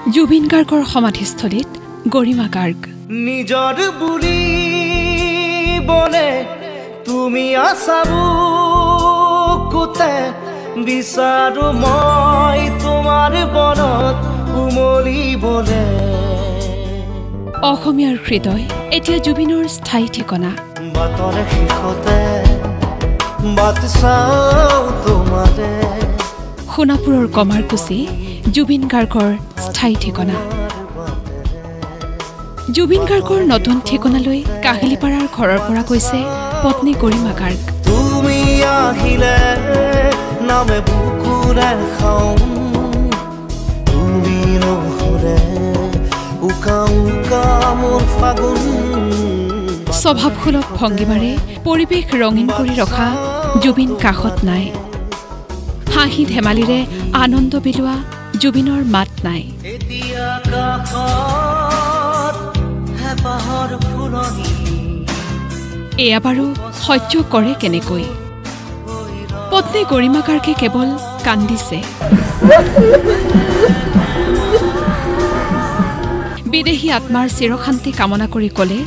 জুবিন গাৰ্গৰ সমাধিস্থলীত গৰিমা গাৰ্গ নিজৰ বুলি বনে তুমি আছাবু কুতে বিচাৰো মই তোমাৰ বনত উমলিবলে অসমীয়াৰ হৃদয় এতিয়া জুবিনৰ স্থায়ী ঠিকনা বাটৰ শেষতে বাট চাও তোমাৰে সোণাপুৰৰ কমাৰকুছি জুবিন গাৰ্গৰ স্থায়ী ঠিকনা জুবিন গাৰ্গৰ নতুন ঠিকনালৈ কাহিলিপাৰাৰ ঘৰৰ পৰা কৈছে পত্নী গৰিমা গাৰ্গ তুমি আহিলে নামে বুকুৰে খাওঁ তুমি নহলে উকা উকা মোৰ ফাগুন স্বভাৱসুলভ ভংগীমাৰে পৰিৱেশ ৰঙীন কৰি ৰখা জুবিন কাষত নাই হাঁহি ধেমালিৰে আনন্দ বিলোৱা জুবিনৰ মাত নাই এতিয়া কাষত হেপাহৰ ফুলনি এয়া বাৰু সহ্য কৰে কেনেকৈ পত্নী গৰিমা গাৰ্গে কেৱল কান্দিছে বিদেহী আত্মাৰ চিৰশান্তি কামনা কৰি ক'লে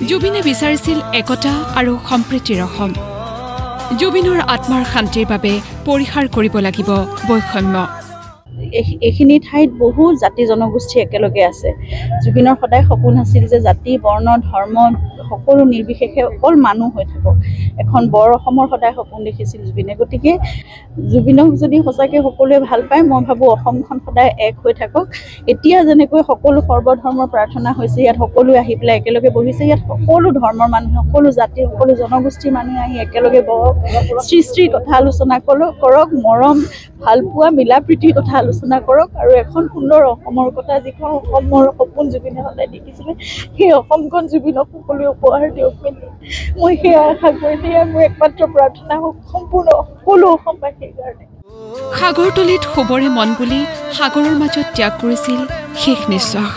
জুবিনে বিচাৰিছিল একতা আৰু সম্প্ৰীতিৰ অসম জুবিনৰ আত্মাৰ শান্তিৰ বাবে পৰিহাৰ কৰিব লাগিব বৈষম্য এইখিনি ঠাইত বহু জাতি জনগোষ্ঠী একেলগে আছে জুবিনৰ সদায় সপোন আছিল যে জাতি বৰ্ণ ধৰ্ম সকলো নিৰ্বিশেষে অকল মানুহ হৈ থাকক এখন বৰ অসমৰ সদায় সপোন দেখিছিল জুবিনে গতিকে জুবিনক যদি সঁচাকৈ সকলোৱে ভাল পায় মই ভাবোঁ অসমখন সদায় এক হৈ থাকক এতিয়া যেনেকৈ সকলো সৰ্বধৰ্মৰ প্ৰাৰ্থনা হৈছে ইয়াত সকলোৱে আহি পেলাই একেলগে বহিছে ইয়াত সকলো ধৰ্মৰ মানুহে সকলো জাতিৰ সকলো জনগোষ্ঠীৰ মানুহে আহি একেলগে বহক সৃষ্টিৰ কথা আলোচনা কৰক মৰম ভালপোৱা মিলা প্ৰীতিৰ কথা আলোচনা কৰক আৰু এখন সুন্দৰ অসমৰ কথা যিখন অসমৰ সপোন জুবিনে সদায় দেখিছিলে সেই অসমখন জুবিনক সকলোৱে উপহাৰ দিয়ক মই সেয়া আশা কৰি সেয়া মোৰ একমাত্ৰ প্ৰাৰ্থনা হওক সম্পূৰ্ণ সকলো অসমবাসীৰ কাৰণে সাগৰতলিত শুবৰে মন বুলি সাগৰৰ মাজত ত্যাগ কৰিছিল শেষ নিশ্বাস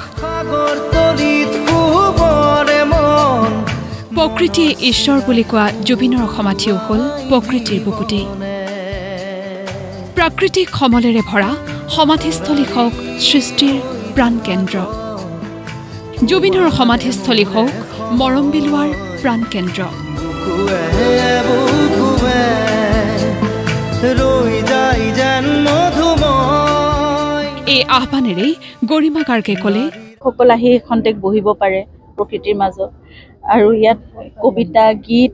প্ৰকৃতিয়ে ঈশ্বৰ বুলি কোৱা জুবিনৰ সমাধিও হ'ল প্ৰকৃতিৰ বুকুতেই প্ৰাকৃতিক সমলেৰে ভৰা সমাধিস্থলী হওক সৃষ্টিৰ প্ৰাণকেন্দ্ৰ জুবিনৰ সমাধিস্থলী হওক মৰম বিলোৱাৰ প্ৰাণকেন্দ্ৰ এই আহ্বানেৰেই গৰিমা গাৰ্গে ক'লে সকলো আহি খন্তেক বহিব পাৰে প্ৰকৃতিৰ মাজত আৰু ইয়াত কবিতা গীত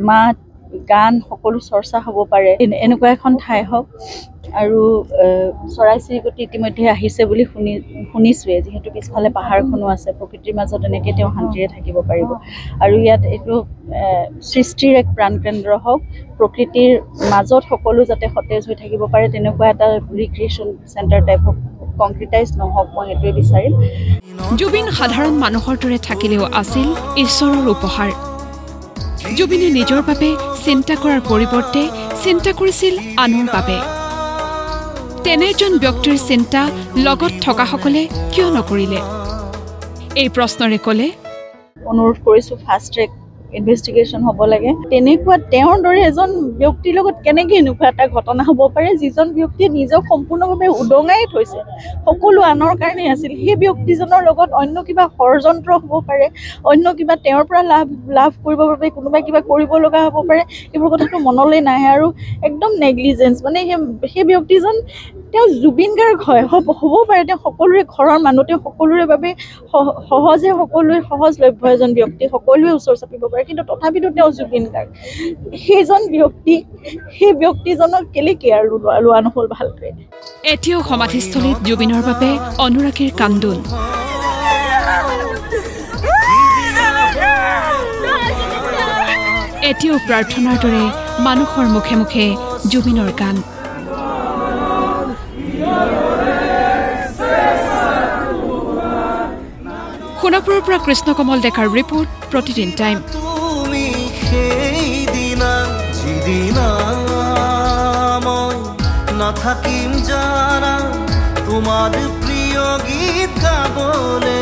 মাত গান সকলো চৰ্চা হ'ব পাৰে এনেকুৱা এখন ঠাই হওক আৰু চৰাই চিৰিকটি ইতিমধ্যে আহিছে বুলি শুনিছোৱে যিহেতু পিছফালে পাহাৰখনো আছে প্ৰকৃতিৰ মাজত এনেকৈ তেওঁ শান্তিৰে থাকিব পাৰিব আৰু ইয়াত এইটো সৃষ্টিৰ এক প্ৰাণকেন্দ্ৰ হওক প্ৰকৃতিৰ মাজত সকলো যাতে সতেজ হৈ থাকিব পাৰে তেনেকুৱা এটা ৰিক্ৰিয়েশ্যন চেণ্টাৰ টাইপ হওক কংক্ৰিটাইজ নহওক মই সেইটোৱে বিচাৰিম জুবিন সাধাৰণ মানুহৰ দৰে থাকিলেও আছিল ঈশ্বৰৰ উপহাৰ জুবিনে নিজৰ বাবে চিন্তা কৰাৰ পৰিৱৰ্তে চিন্তা কৰিছিল আনৰ বাবে তেনে এজন ব্যক্তিৰ চিন্তা লগত থকাসকলে কিয় নকৰিলে এই প্ৰশ্নৰে ক'লে অনুৰোধ কৰিছোঁ ফাষ্ট ট্ৰেক ইনভেষ্টিগেশ্যন হ'ব লাগে তেনেকুৱা তেওঁৰ দৰে এজন ব্যক্তিৰ লগত কেনেকৈ এনেকুৱা এটা ঘটনা হ'ব পাৰে যিজন ব্যক্তিয়ে নিজক সম্পূৰ্ণভাৱে উদঙাই থৈছে সকলো আনৰ কাৰণেই আছিল সেই ব্যক্তিজনৰ লগত অন্য কিবা ষড়যন্ত্ৰ হ'ব পাৰে অন্য কিবা তেওঁৰ পৰা লাভ কৰিবৰ বাবে কোনোবাই কিবা কৰিব লগা হ'ব পাৰে এইবোৰ কথাটো মনলৈ নাহে আৰু একদম নেগলিজেঞ্চ মানে সেই ব্যক্তিজন তেওঁ জুবিন গাৰ্গ হয় হ'ব পাৰে তেওঁ সকলোৰে ঘৰৰ মানুহ তেওঁ সকলোৰে বাবে সহজে সকলোৱে সহজলভ্য এজন ব্যক্তি সকলোৱে ওচৰ চাপিব পাৰে কিন্তু তথাপিতো তেওঁ জুবিন গাৰ্গ সেইজন ব্যক্তি সেই ব্যক্তিজনক কেলেকে আৰু লোৱা নহ'ল ভালকৈ এতিয়াও সমাধিস্থলীত জুবিনৰ বাবে অনুৰাগীৰ কান্দোন এতিয়াও প্ৰাৰ্থনাৰ দৰে মানুহৰ মুখে মুখে জুবিনৰ গান সোণাপুৰৰ পৰা কৃষ্ণ কমল ডেকাৰ ৰিপৰ্ট প্ৰতিদিন টাইম তুমি সেইদিনা যিদিনা মই নাথাকিম জানা তোমাৰ প্ৰিয় গীত গাবলে